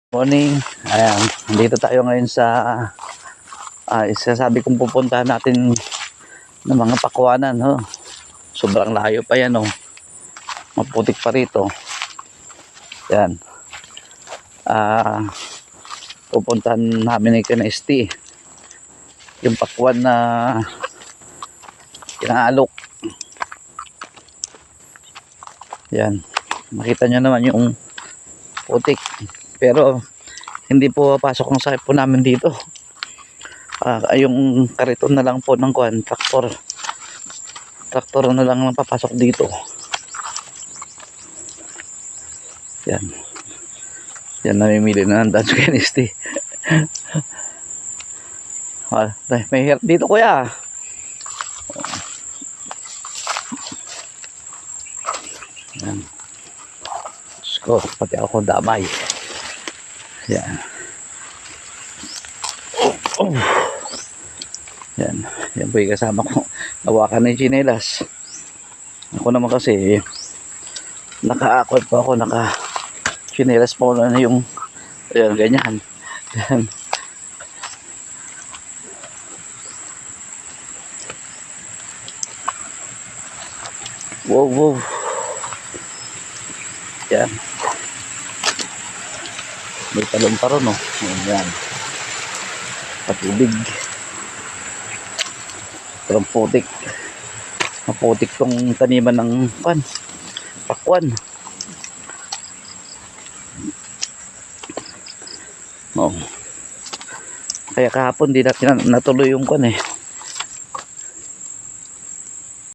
Morning. Ayan, dito tayo ngayon sa isasabi kong pupuntahan natin ng mga pakwanan, no? Sobrang layo pa yan, no? Maputik pa rito. Yan. Pupuntahan namin ni ST yung pakwan na kinaalok. Yan. Makita nyo naman yung putik. Pero hindi po pasok ang sakit po namin dito. Yung kariton na lang po ng kuan, traktor na lang ang papasok dito. Yan. Yan, namimili na ng dance chemistry. May hirap dito, kuya. Yan. Sko, pati ako damay. Yan. Yan. Yan po yung kasama ko. Hawakan na yung chinelas. Ako naman kasi naka-akot pa ako. Naka-chinelas pa ako na yung ayan, ganyan. Yan. Wow, wow. Yan. May talong taro, no? Ayan. Patubig. Pero putik. Maputik tong taniman ng pakwan. Oh. Kaya kahapon di natin natuloy yung